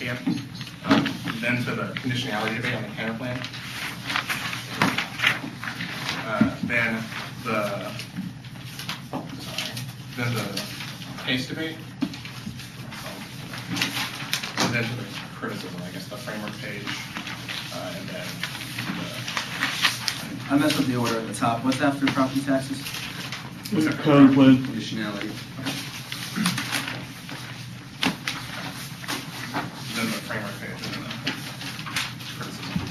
Yeah. Then to the conditionality debate on the counter plan. Then the case debate. And then to the criticism, I guess, the framework page, and then I messed up the order at the top. What's after property taxes? Counter plan. Conditionality. then the framework page, and then the criticism.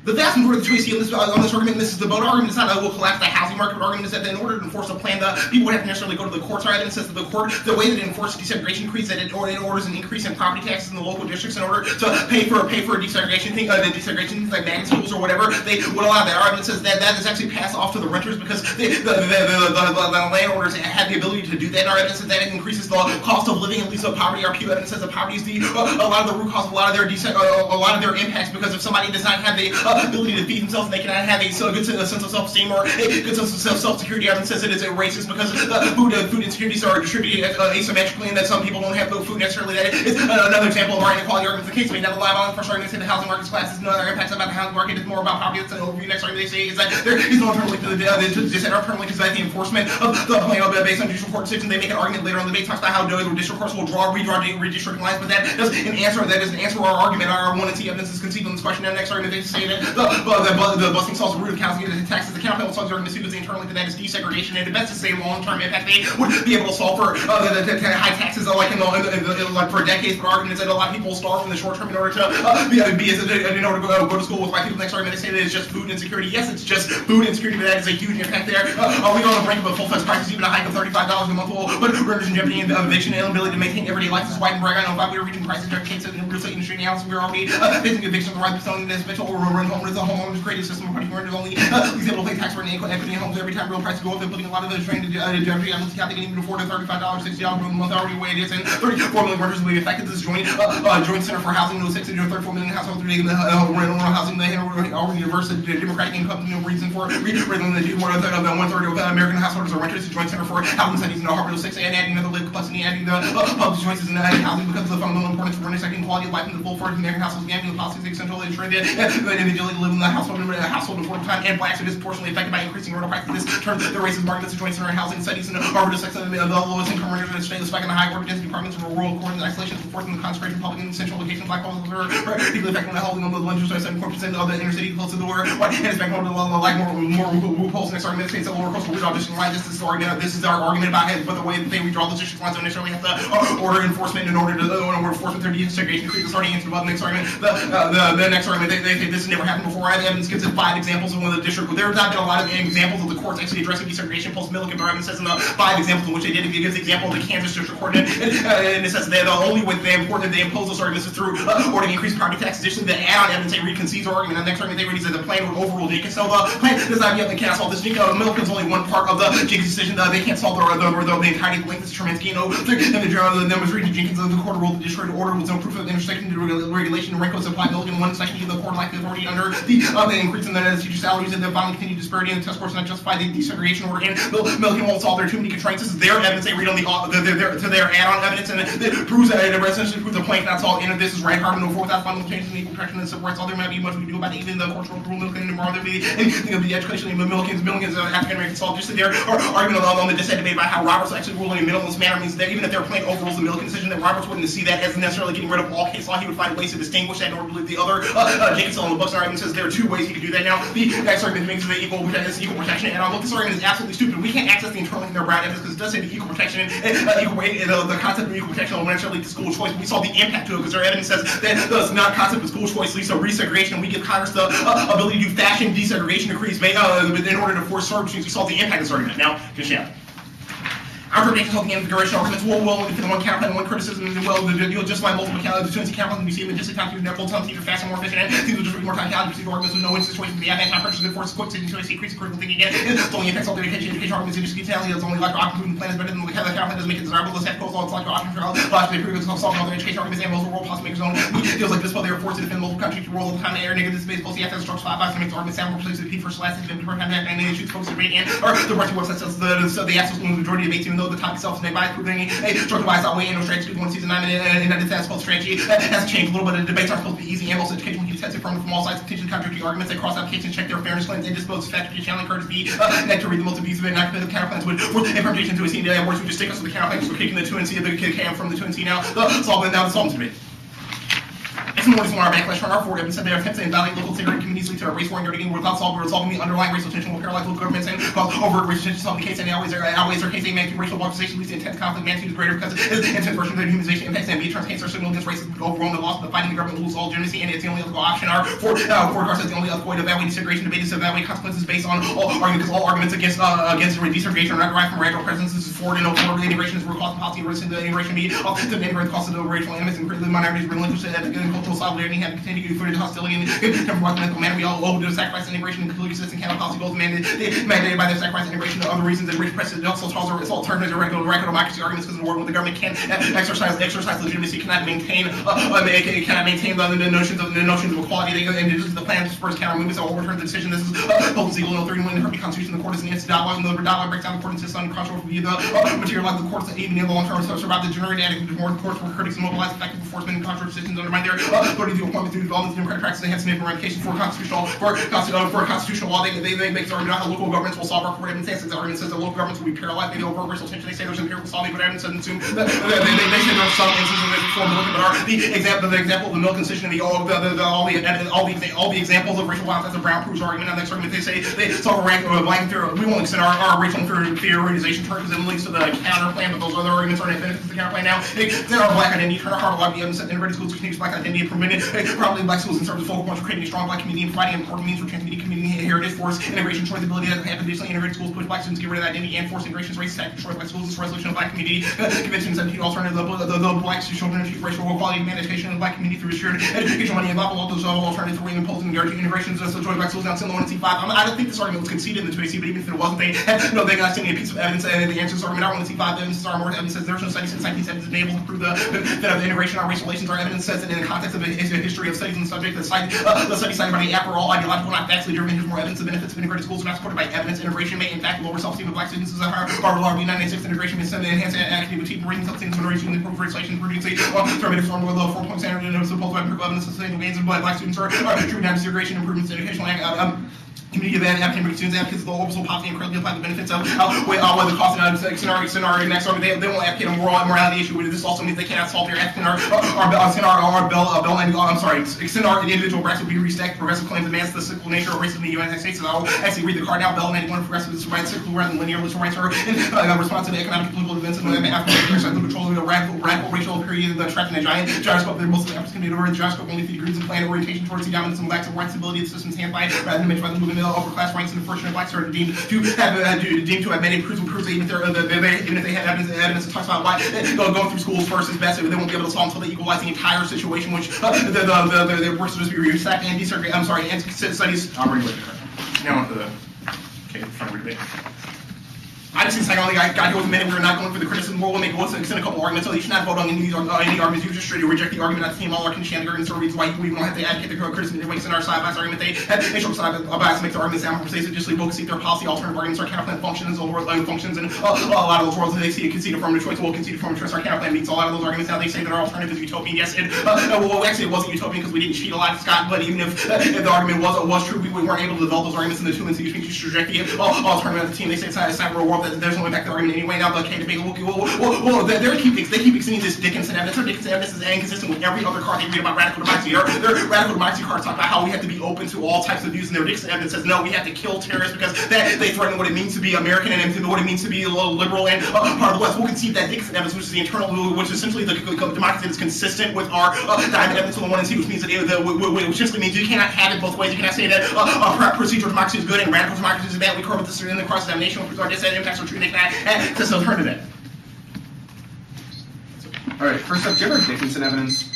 The vast majority of the choice here on this argument, this is the vote argument, it's not a will collapse the housing market argument, is that in order to enforce a plan, people would have to necessarily go to the courts, right? And it says that the court, the way that it enforces desegregation decrees, that it orders an increase in property taxes in the local districts in order to pay for a desegregation thing, the desegregation things like magnet schools or whatever. They would allow that. Argument says that that is actually passed off to the renters because the landowners have the ability to do that. Our evidence says that it increases the cost of living, at least of poverty. Our Pew evidence says that poverty is a lot of the root cause of a lot of their impacts, because if somebody does not have the ability to feed themselves and they cannot have a good sense of self-esteem or a good sense of self-security, evidence says it is racist because food insecurities are distributed asymmetrically, and that some people don't have no food necessarily. That is another example of our inequality argument. The case may not allow on first argument say the housing market's class is no other impacts about the housing market. It's more about poverty. That's an overview. Next argument they say is that there is no alternative to the enforcement of the plan based on judicial court decisions. They make an argument later on the debate talks about how the district courts will redraw redistricting lines, but that doesn't answer our argument. Our 1 and 2 evidence is conceived on this question. And next argument they say that the busing solves the root of housing taxes. The counter panel solves the argument because the internal link to that is desegregation, and the best to say long-term impact they would be able to solve for high taxes like for decades. But argument is that a lot of people starve in the short term in order to go to school with white people. Next argument they say that it's just food insecurity. Yes, it's just food insecurity, but that is a huge impact there. Are we on the brink of a full-fledged crisis? Even a hike of $35 a month will put renters in jeopardy, and eviction and inability to maintain everyday life. This is white and bright. I know if we were reaching crisis cases in the real estate industry now, so we're already facing eviction of the right to selling this eventual rent home as a homeowner's creative system. Renters only is able to pay tax rate and equity in homes every time real prices go up. They're putting a lot of those drained into jeopardy. I don't see how they can even afford a $35, $60 a month already way it is, and 34 million renters will be affected. This joint Center for Housing knows 34 million households today in the rental housing. They have already diverse democratic income, no reason for raising the more than 1/3 of American households are renters. The Joint Center for Housing Studies in Harvard 06 and adding another live capacity, adding the public choices in housing because of the fundamental importance for renters second quality of life in the full for American households. Again, the policies essential to ensure that individually live in the household affordable time, and blacks are disproportionately affected by increasing rental prices. This turns the racist market. The Joint Center in Housing Studies in Harvard 06 of the lowest income renters in the state, despite the high work density apartments in rural core and isolation, supporting the concentration of public and central locations. Black households are particularly affected by holding on the lunches, 74% of the inner city close to the door. And it's back home to like more loopholes. Next argument states that lower coastal redraw district line. This is our argument about it, but the way that they redraw the district lines don't necessarily have to order enforcement in order to enforcement their desegregation. Starting into the next argument, the next argument they say this has never happened before. I have evidence gives it 5 examples of one of the district. There's not been a lot of examples of the courts actually addressing desegregation post Milliken. But says in the 5 examples in which they did, it gives the example of the Kansas District Court, and it says that the only way they impose those arguments is through ordering increased property taxes. Additionally, the add-on evidence they reconcedes our argument. And the next argument they read is that the plan would overrule Jenkins. So the plan does not yet they can't solve this. Milliken's only one part of the Jenkins decision. They can't solve the entirety of the length of Tremansky. And the numbers reading Jenkins, the court ruled the district order was no proof of the intersection to regulation and rank was applied. Milliken one section of the court lacked authority under the increase in the teacher salaries and the violent continued disparity in the test scores not justify the desegregation order. And Milliken won't solve there are too many constraints. This is their evidence they read on their add-on evidence, and it proves that it essentially proves the plan cannot solve. And if this is right, hard to know for without fundamental changes in equal protection and civil rights, all there might be much we can do about it. Even the courts will rule Milliken and tomorrow there'll be anything of the education of Milliken's African American solved. Just their argument on the dissent debate about how Roberts actually ruling in a minimalist manner means that even if their plan overrules the Milliken decision, that Roberts wouldn't see that as necessarily getting rid of all case law. He would find ways to distinguish that in order to believe the other. Jenkins on the books argument says there are 2 ways he could do that. Now the next argument makes the equal protection and look, this argument is absolutely stupid. We can't access the internal link in their Brown evidence because it does say the equal protection and the concept of equal protection will necessarily lead to school choice. We saw the impact to it because their evidence says that the not concept of school choice leads to resegregation, and we give Congress the ability to fashion desegregation decrees in order to force servitude. We saw the impact of this argument. Now, just yeah. Our predictions of the configuration arguments will for the one counterpoint and one criticism, and you'll just like multiple count, the two counterpoint, you see them just like time to netball, some things are faster, more efficient, things will just more time count, procedural arguments with no situation to be at time pressure, good force, quick to increase critical thinking again. It's only affects all the education arguments, industry detail, it's only like the option plan is better than the counterpoint doesn't make it desirable, the set goes all it's like the option for logically previous solving all the education arguments and most of the world possibly makers own. Feels like this, but they are forced to defend multiple countries, world all the time, air, negative space, both the FS structure, five by makes arguments sound more precisely the P first last, and per contact, and they choose focus to rate and or the rest of website says the access the majority of debates, even though the topic itself is made by proving a structured by way and no strategy, one season 9 and that it's called strategy has changed a little bit. The debates are supposed to be easy, and most education can test it from all sides, potentially contradictory arguments, they cross applications, check their fairness claims, and dispose factory challenge encourage the neck to read the most abusive and active counterplans with information to a scene words we just take us to the counterplans, we're kicking the 2 and C, the cam from the 2 and C now, solving now the solving debate. More on our backlash from our forward evidence that they are attempts to invalidate local integrity communities lead to a race war and dirty without solving the underlying racial tension will paralyze local governments and cause overt racial tension solving the case and outweighs their case a man to racial polarization leads to intense conflict magnitude is greater because its intense version of their humanization impacts and B-terms cancer signal against racism overwhelm the loss of the fighting the government lose all legitimacy and it's the only ethical option. Our Ford says the only ethical way to evaluate desegregation debate is to evaluate consequences based on all arguments because all arguments against desegregation are not derived from radical presence. This is Ford and no Ford integration is root cause of policy and risk in the integration be to integrate the cost of the racial animus and create the minorities relinquish and cultural solidarity and continue to further hostility and temporal manner. We all owe to sacrifice integration and completely consistent counter policy goals mandated by their sacrifice integration and other reasons and rich precedent also calls its alternatives to regular democracy arguments because in the world where the government can exercise legitimacy cannot maintain the notions of equality and this is the plan to first counter movements that overturn the decision. This is Bolton's Eagle No 31 in the Constitution. The court is an instant dialogue and the dialogue breaks down the court insists on controversial view the material of the courts that even in the long term survive the generate and more the courts where critics mobilize effective enforcement and controversial decisions undermine their authority to appointment through development of democratic practice and enhancement of eradication for a constitutional law. They make the argument how local governments will solve our court evidence. The argument says that local governments will be paralyzed by the overt racial tension. They say there's empirical solving, but evidence doesn't assume that they say there are some instances of form of but are the example of the milk incision and all the examples of racial violence as a Brown proves argument. And the next argument they say they solve a rank of blank theory. We won't extend our racial theorization term because it links to the counter plan, but those other arguments are benefits of the counter plan now. Then our black identity, turn our heart, a lot of the evidence that integrated schools continues black identity and permitted probably black schools in terms of focal points for creating a strong black community and providing important means for transmitting community heritage, force integration, choice ability that have additionally integrated schools push black students get rid of that identity and force integrations, race attack, destroy black schools, this resolution of black community convention 17 alternative the black children achieve racial equality and education of the black community through shared education money and blah blah blah. Those alternatives for imposing guaranteed integrations so join black schools down to 1 and C5. I don't think this argument was conceded in the 2AC, but even if it wasn't, they got sent me a piece of evidence and the answer to this argument. Our 1 and C5 evidence are more evidence says there's no study since 1970s been able to prove that of the integration of race relations. Our evidence says that in the context of a history of studies on the subject, the study cited by the app are all ideological, not factually driven. Here's more evidence. The benefits of integrated schools are not supported by evidence. Integration may in fact lower self-esteem of black students. This is Harvard Law Review 1996. Integration may enhance academic teaching, raising self-esteem of minorities, and improve legislation, producing affirmative form with a 4-point standard and supposed by evidence of sustainable gains of black students are true integration improvements in educational community of academic students, advocates of the overall poverty and currently apply the benefits of outweigh the cost and scenario next over. They won't advocate a morality issue with it. This also means they cannot solve their extend our individual rights will be restacked. Progressive claims advance the cyclical nature of racism in the United States. So I'll actually read the card now. Bell 91 progressives provide cyclical rather than linear literal rights are in response to the economic and political events and the control of the radical racial period that trapped in a giant gyroscope. They're mostly African community over the gyroscope only 50 degrees of planned orientation towards the dominance and lack of white stability of the system's hand by rather than by the movement of upper class ranks and unfortunate blacks are deemed to have many proofs that even if they have evidence that talks about why going through schools first is best, they won't be able to solve until they equalize the entire situation, which the worst is to be restacked and desegregate. I'm sorry, and studies. I'll bring it later. Now on to the front debate. I just think I got here with a minute. We're not going for the criticism. We'll extend a couple arguments. So you should not vote on any arguments. You just straight reject the argument. Not the team all our Christianity arguments or reasons why we don't have to advocate the criticism. They extend our side-by-side argument. They show side bias to make the arguments sound more persuasive. Just focus their policy alternative arguments. Our counterplan functions, functions, and a lot of those worlds they see concede affirmative choice. We'll concede affirmative choice. Our counterplan meets a lot of those arguments. Now they say that our alternative is utopian. Yes, actually it wasn't utopian because we didn't cheat a lot, Scott. But even if the argument was true, we weren't able to develop those arguments in the 2 and C. You should reject the alternative of the team. They say it's not real world that there's no impact to the argument anyway. Now the K debate, they keep extending this Dickinson evidence. Our Dickinson evidence is inconsistent with every other card they read about radical democracy. Their radical democracy cards talk about how we have to be open to all types of views, and their Dickinson evidence says no, we have to kill terrorists because they threaten what it means to be American and what it means to be a little liberal and part of the West. We'll concede that Dickinson evidence, which is the internal, which is essentially the democracy that's consistent with our diamond evidence on the 1 and C, which means that which simply means you cannot have it both ways. You cannot say that procedural democracy is good and radical democracy is bad. We cover this in the cross-examination, which our disadvantage impacts are true. They cannot access alternative. All right, first up, do you have our Dickinson evidence?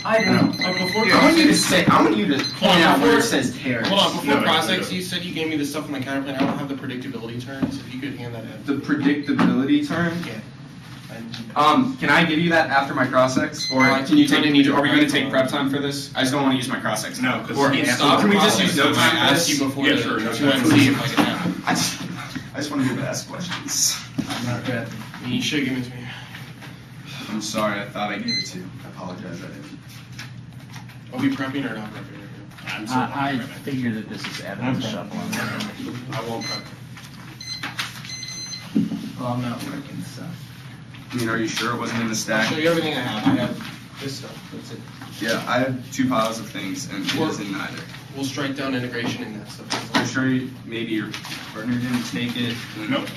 I don't know. I want you to say, I want you to point out where it says terrace. Hold on, before No, process, you said you gave me the stuff on the counter plan. I don't have the predictability terms. If you could hand that in. The predictability term? Yeah. Can I give you that after my cross-ex? Or can you take, are we going to take prep time for this? I just don't want to use my cross-ex. No, because Or he asked Stop can we just process. use no time I for asked this? you before Yeah, the sure, no 2 time. and see if I can have it. I just want to be able to ask questions. I'm not good. You should give it to me. I'm sorry, I thought I gave it to you. I apologize, I didn't. Are we prepping or not prepping? I'm I figure that this is evidence Okay. shuffling. I won't prep. Well, I'm not working, so. I mean, are you sure it wasn't in the I'll stack? show you everything I have. I have this stuff. That's it. Yeah, I have 2 piles of things, and it is in neither. We'll strike down integration in that stuff. I'm sure maybe your partner didn't take it. Nope.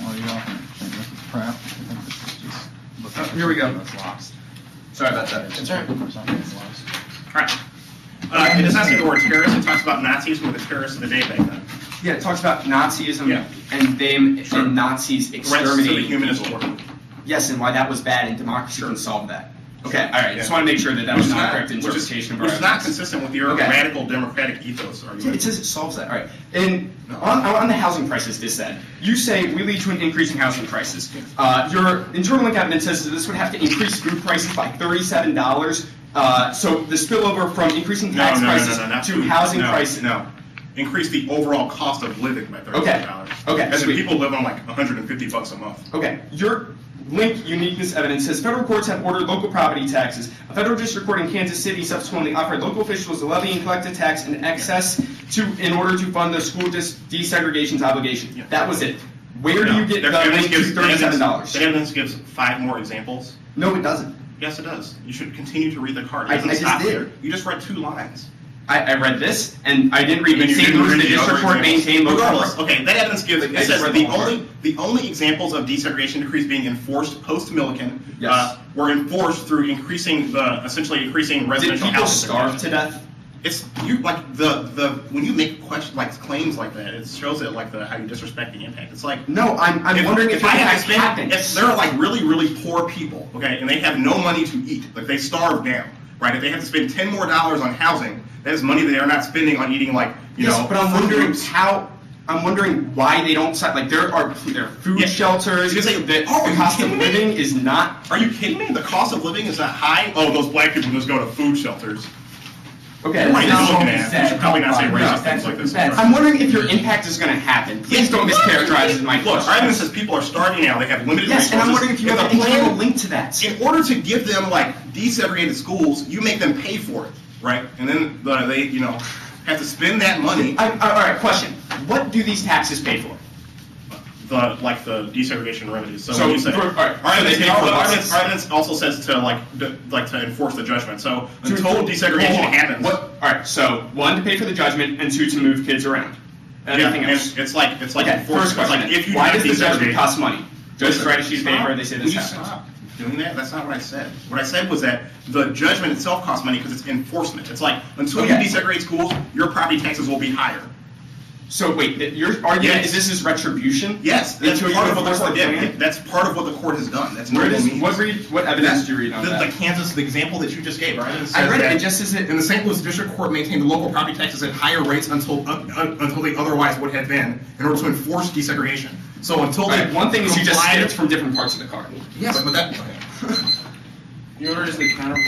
Well, you all think this is prep. I think this is just. Oh, here we go. It's lost. Sorry about that. That's all right. Or something is lost. Alright. It does not say the word terrorist, it talks about Nazis who were the terrorists of the day back then. Yeah, it talks about Nazism Yeah. and them Sure. and Nazis Threats to the exterminating humanist people. order. Yes, and why that was bad, and democracy can solve that. Okay, all right. Just Yeah. want to make sure that that Which was is not a not- correct which is- interpretation of our Which is not evidence. consistent with your Okay. radical democratic ethos It argument. says it solves that. All right. And No. on the housing prices, this said, you say we lead to an increase in housing prices. Your internal link evidence says that this would have to increase food prices by $37. So the spillover from increasing tax prices not to food. housing No, prices. No, increase the overall cost of living by $37. Okay, As in sweet. people live on like $150 a month. Okay, your link uniqueness evidence says federal courts have ordered local property taxes. A federal district court in Kansas City subsequently offered local officials to levy and collect a tax in excess in order to fund the school desegregation's obligation. Yeah. That was it. Where do you get the evidence link to $37? The evidence gives 5 more examples. No, it doesn't. Yes, it does. You should continue to read the card. It I doesn't just stop did. there. You just read 2 lines. I read this, and I didn't read And then it. you St. didn't Louis, read the the district other court examples. maintained local Regardless, court. okay, that evidence gives, I it just says read the the whole only examples of desegregation decrees being enforced post-Milliken Yes. were enforced through essentially increasing Did residential people housing. starve to death? It's you like the when you make claims like that, it shows it like how you disrespect the impact. It's like No, I'm wondering if I have to that spend, happens. if they're like really poor people, okay, and they have no money to eat, like they starve down, right? If they have to spend $10 more on housing, that is money they are not spending on eating like Yes, but I'm Fruit wondering Loops. I'm wondering why they don't like there are food Yeah. shelters. Because The are you cost of kidding me? living is not. Are you kidding me? The cost of living is not high. Oh, those black people just go to food shelters. Okay, You're right, this you're is- looking at. You should probably not say No, racist that's- things like this. that's- I'm wondering if your impact is going to happen. Please don't mischaracterize my Look, our question. evidence says people are starving now. They have limited Yes, resources. and I'm wondering if you have the an internal plan- link to that. In order to give them like desegregated schools, you make them pay for it, right? And then they have to spend that money. All right, question. What do these taxes pay for? The desegregation remedies. So, So, when you say, all right, our so they evidence, pay for buses. our evidence also says to enforce the judgment. So To- until desegregation hold on. happens, All right, so 1, to pay for the judgment, and 2, to move kids around. And yeah, everything and else. it's like Okay, enforcement. first It's like question. if you Why do does the judgment desegregate- cost money? Judges write a sheet of Stop. paper, they say Will this you happens. stop doing that? That's not what I said. What I said was that the judgment itself costs money because it's enforcement. It's like until Okay. you desegregate schools, your property taxes will be higher. So wait, your argument Yes. is this is retribution? Yes, that's Until you part of what the enforce court the did. plan? That's part of what the court has done. That's Where what it does means. what evidence did you read on the that? Kansas, the example that you just gave, right? I read it. It just says it. And the St. Louis District Court maintained the local property taxes at higher rates until they otherwise would have been in order to enforce desegregation. So until Right, one thing is you just complied- skipped from different parts of the card. Yes, but that. Your order is the counterpoint.